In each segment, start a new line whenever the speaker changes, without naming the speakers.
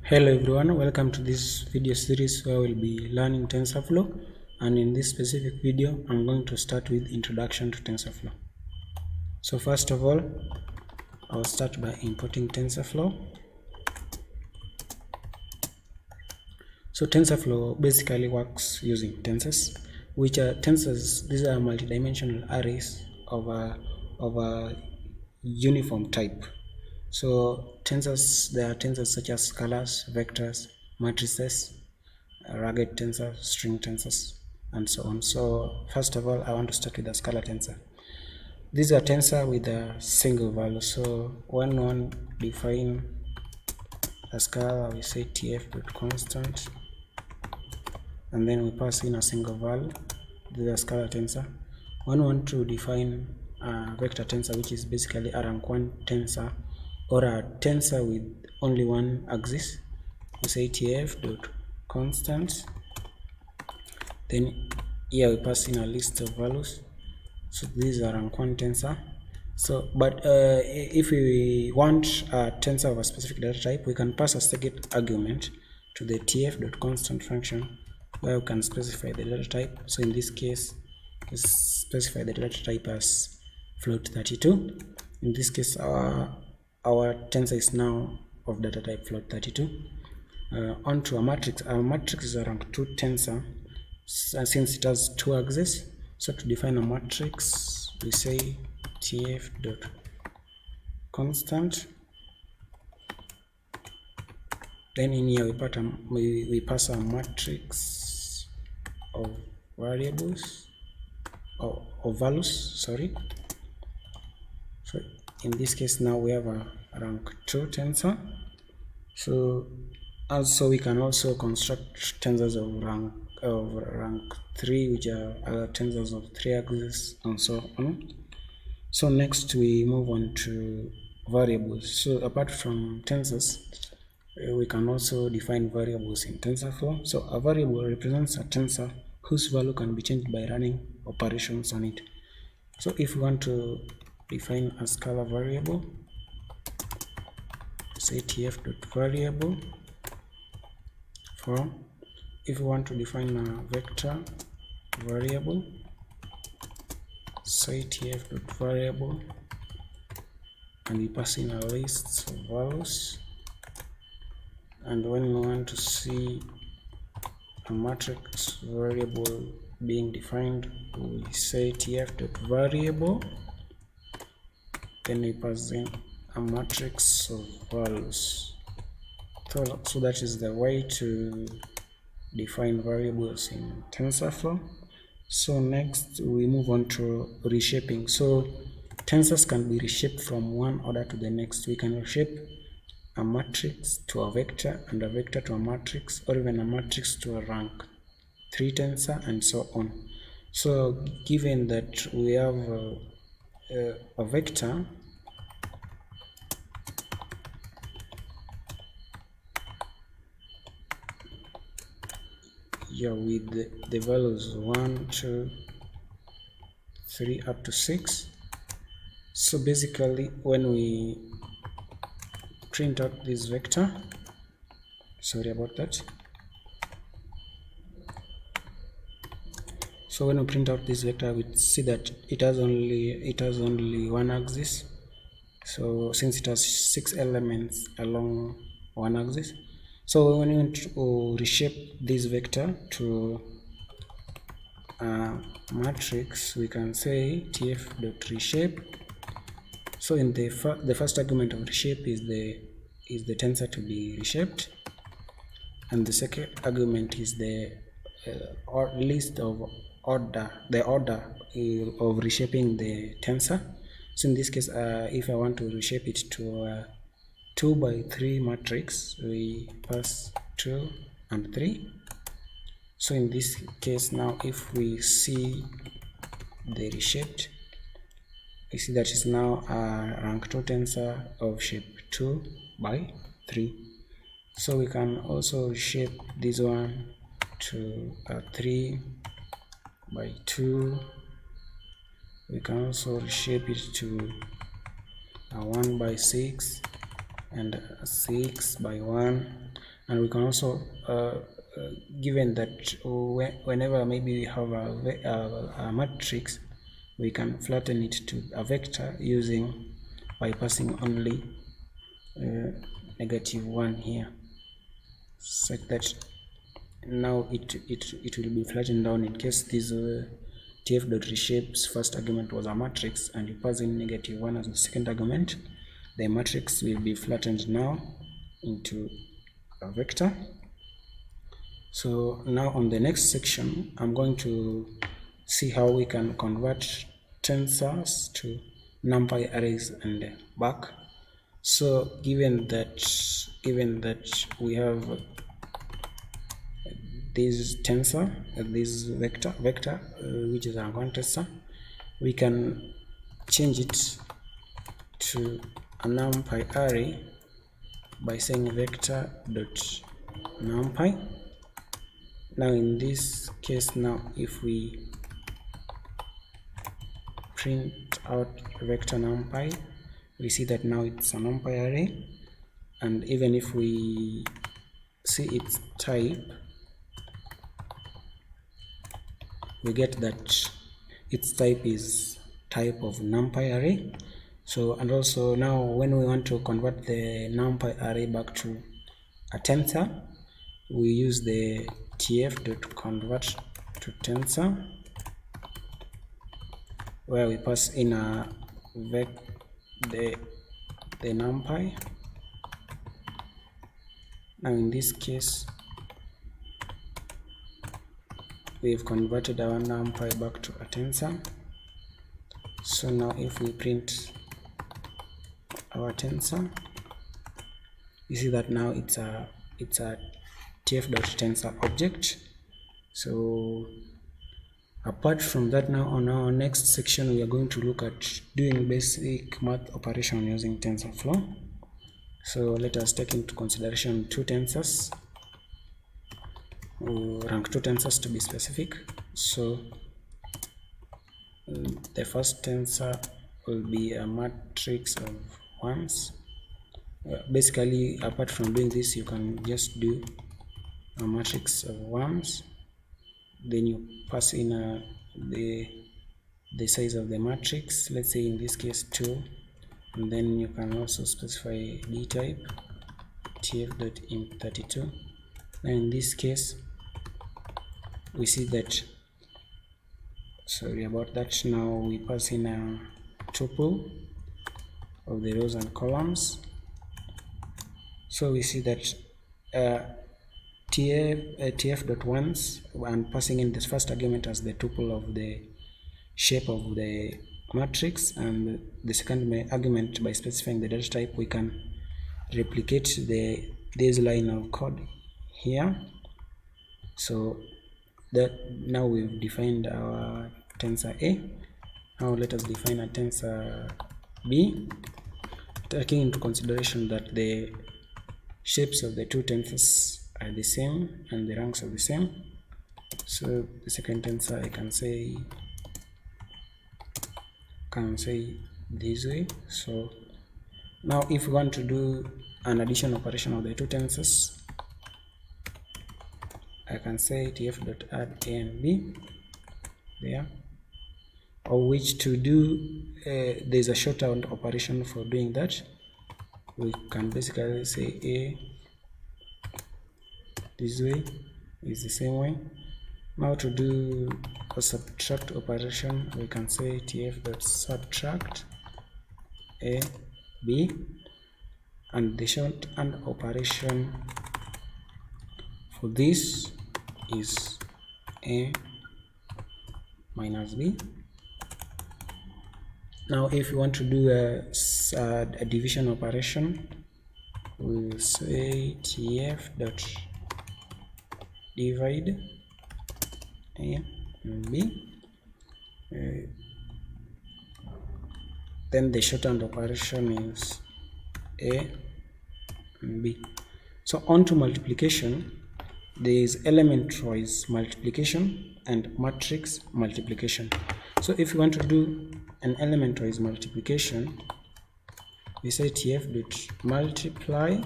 Hello everyone, welcome to this video series where we'll be learning TensorFlow, and in this specific video I'm going to start with introduction to TensorFlow. So first of all, I'll start by importing TensorFlow. So TensorFlow basically works using tensors, which are tensors. These are multidimensional arrays of a uniform type. So tensors, there are tensors such as scalars, vectors, matrices, rugged tensors, string tensors, and so on. So first of all, I want to start with a scalar tensor. These are tensor with a single value. So when one define a scalar, we say tf.Constant, and then we pass in a single value. This is a scalar tensor. When we want to define a vector tensor, which is basically a rank 1 tensor, or a tensor with only one axis, we say tf.Constant. Then here we pass in a list of values. So these are rank 1 tensor. So but if we want a tensor of a specific data type, we can pass a second argument to the tf.Constant function, where we can specify the data type. So in this case, we specify the data type as float 32. In this case, our tensor is now of data type float 32. Onto a matrix. Our matrix is a rank 2 tensor, since it has two axes. So to define a matrix, we say tf.Constant. Then in here we pass a matrix of variables or values. Sorry. So in this case now we have a rank 2 tensor. So also we can also construct tensors of rank 3, which are tensors of 3 axes, and so on. So next we move on to variables. So apart from tensors, we can also define variables in TensorFlow. So a variable represents a tensor whose value can be changed by running operations on it. So if we want to define a scalar variable, say tf.Variable. If we want to define a vector variable, say tf.Variable, and we pass in a list of values. And when we want to see a matrix variable being defined, we say tf.Variable, then we pass in a matrix of values. So that is the way to define variables in TensorFlow. So next we move on to reshaping. So tensors can be reshaped from one order to the next. We can reshape a matrix to a vector, and a vector to a matrix, or even a matrix to a rank 3 tensor, and so on. So given that we have a vector, yeah, with the values 1, 2, 3 up to 6. So basically when we print out this vector, sorry about that. So when we print out this vector, we see that it has only one axis. So since it has 6 elements along one axis, so when we want to reshape this vector to a matrix, we can say tf.Reshape. So in the first argument of reshape is the tensor to be reshaped, and the second argument is the list of the order of reshaping the tensor. So in this case, if I want to reshape it to a 2 by 3 matrix, we pass 2 and 3. So in this case now, if we see the reshaped, we see that it's now a rank 2 tensor of shape 2 by 3. So we can also reshape this one to a 3 by 2. We can also reshape it to a 1 by 6 and a 6 by 1, And we can also given that whenever maybe we have a matrix, we can flatten it to a vector by passing only -1 here, such that now it will be flattened down in case this tf.reshape's first argument was a matrix and you pass in -1 as the second argument. The matrix will be flattened now into a vector. So now on the next section, I'm going to see how we can convert tensors to numpy arrays and back. So given that we have this tensor, this vector which is our one tensor, we can change it to a numpy array by saying vector dot numpy. Now in this case, now if we print out vector numpy, we see that now it's a numpy array, and even if we see its type, we get that its type is type of numpy array. So, and also now when we want to convert the numpy array back to a tensor, we use the tf.convert to tensor, where we pass in the numpy. Now in this case, we've converted our numpy back to a tensor. So now if we print our tensor, you see that now it's a tf.Tensor object. So apart from that, now on our next section we are going to look at doing basic math operation using TensorFlow. So let us take into consideration two tensors, rank 2 tensors to be specific. So the first tensor will be a matrix of ones. Basically, apart from doing this, you can just do a matrix of ones, then you pass in the size of the matrix, let's say in this case 2, and then you can also specify d type tf.int32. Now in this case, we see that, sorry about that, now we pass in a tuple of the rows and columns. So we see that tf.ones, and passing in this first argument as the tuple of the shape of the matrix, and the second argument by specifying the data type, we can replicate this line of code here. So that now we've defined our tensor A. Now let us define a tensor B, taking into consideration that the shapes of the two tensors are the same and the ranks are the same. So the second tensor I can say this way. So now if we want to do an addition operation of the two tensors, I can say tf.add A and B there, or which to do there's a shorthand operation for doing that. We can basically say A this way is the same way. Now to do a subtract operation, we can say tf.subtract A B, and the shorthand operation for this is A minus B. Now if you want to do a division operation, we'll say tf.divide A and B. Then the shorthand operation is A and B. So on to multiplication, there is element-wise multiplication and matrix multiplication. So if you want to do an element-wise multiplication, we say tf.multiply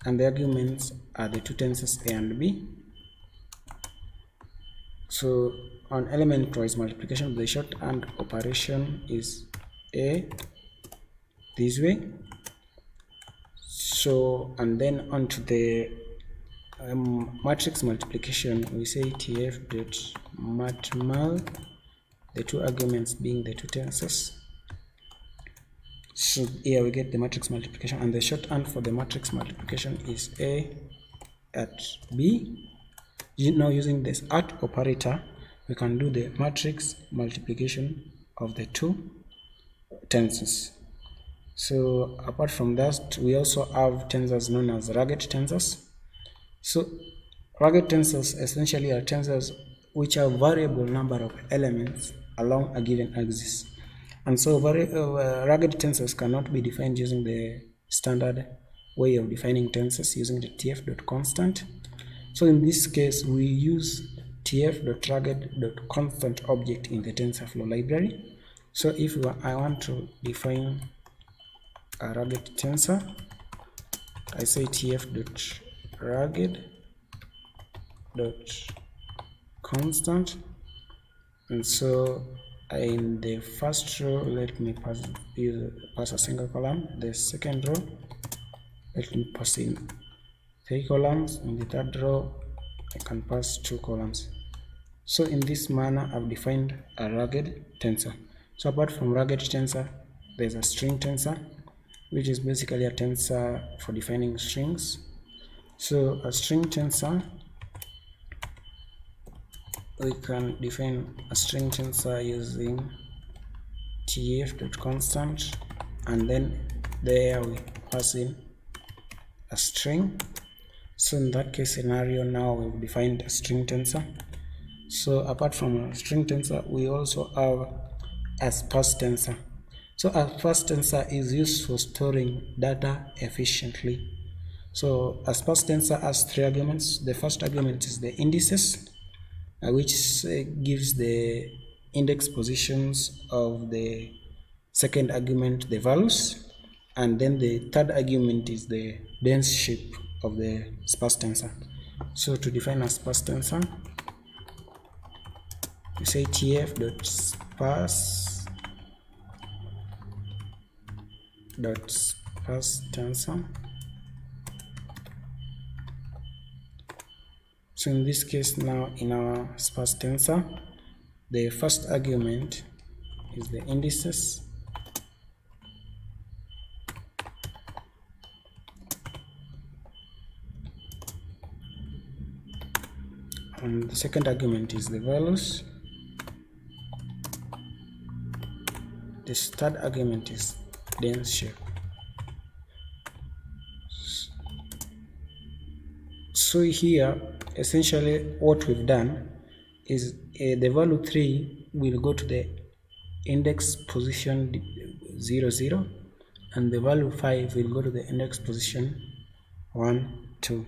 and the arguments are the two tensors a and b. So on element-wise multiplication, the shorthand operation is a this way. So, and then onto the matrix multiplication, we say tf.matmul, the two arguments being the two tensors. So here we get the matrix multiplication, and the shorthand for the matrix multiplication is a at b. Now using this at operator, we can do the matrix multiplication of the two tensors. So apart from that, we also have tensors known as rugged tensors. So rugged tensors essentially are tensors which have variable number of elements along a given axis. And so rugged tensors cannot be defined using the standard way of defining tensors using the tf.constant. So in this case, we use tf.rugged.constant object in the TensorFlow library. So if I want to define a rugged tensor, I say tf.rugged.constant, and so in the first row, let me pass a single column. The second row, let me pass in 3 columns. In the third row, I can pass 2 columns. So in this manner, I've defined a rugged tensor. So apart from rugged tensor, there's a string tensor, which is basically a tensor for defining strings. So a string tensor, we can define a string tensor using tf.constant, and then there we pass in a string. So in that case scenario, now we've defined a string tensor. So apart from a string tensor, we also have a sparse tensor. So a sparse tensor is used for storing data efficiently. So a sparse tensor has 3 arguments. The first argument is the indices, which gives the index positions of the second argument, the values, and then the third argument is the dense shape of the sparse tensor. So to define a sparse tensor, we say tf.sparse tensor. So in this case, now in our sparse tensor, the first argument is the indices, and the second argument is the values. This third argument is dense shape. So here essentially what we've done is the value 3 will go to the index position 0 0, and the value 5 will go to the index position 1 2,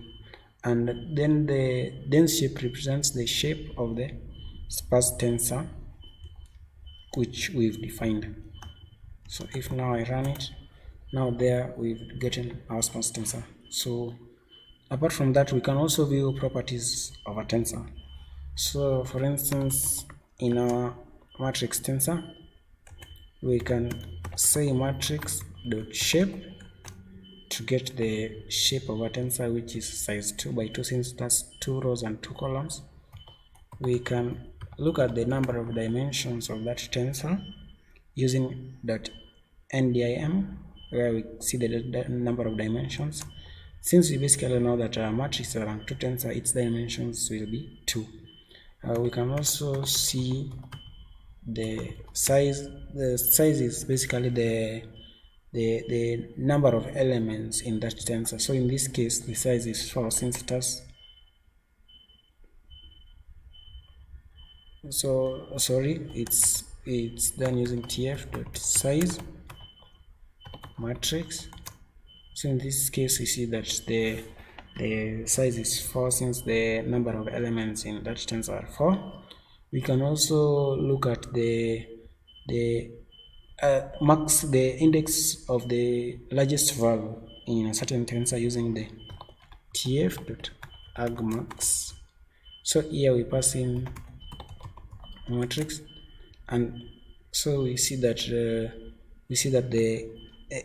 and then the dense shape represents the shape of the sparse tensor which we've defined. So if now I run it, now there we've gotten our sparse tensor. So apart from that, we can also view properties of a tensor. So for instance, in our matrix tensor, we can say matrix.shape to get the shape of a tensor, which is size 2 by 2, since that's 2 rows and 2 columns. We can look at the number of dimensions of that tensor using .ndim, where we see the number of dimensions. Since we basically know that a matrix is rank 2 tensor, its dimensions will be 2. We can also see the size. The size is basically the number of elements in that tensor. So in this case, the size is 4, since it has it's done using tf.size matrix. So in this case, we see that the size is 4, since the number of elements in that tensor are 4. We can also look at the index of the largest value in a certain tensor using the tf.argmax. So here we pass in matrix, and so we see that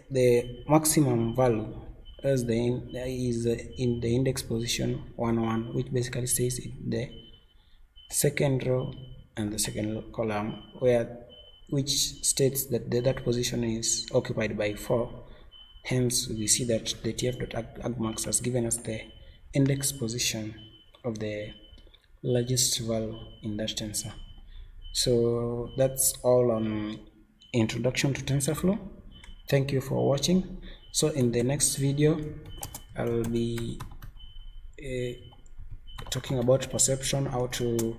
the maximum value as is in the index position 1 1, which basically stays in the second row and the second column, which states that that position is occupied by 4. Hence we see that the tf.argmax has given us the index position of the largest value in that tensor. So that's all on introduction to TensorFlow. Thank you for watching. So in the next video I'll be talking about perceptron, how to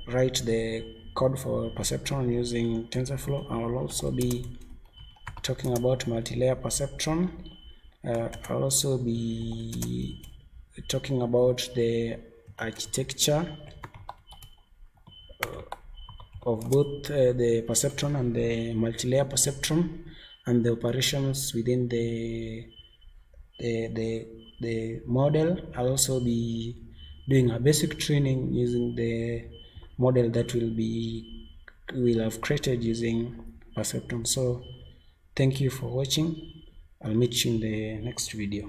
write the code for perceptron using TensorFlow. I will also be talking about multi-layer perceptron. I'll also be talking about the architecture of both the perceptron and the multi-layer perceptron, and the operations within the model. I'll also be doing a basic training using the model that we'll have created using perceptron. So thank you for watching. I'll meet you in the next video.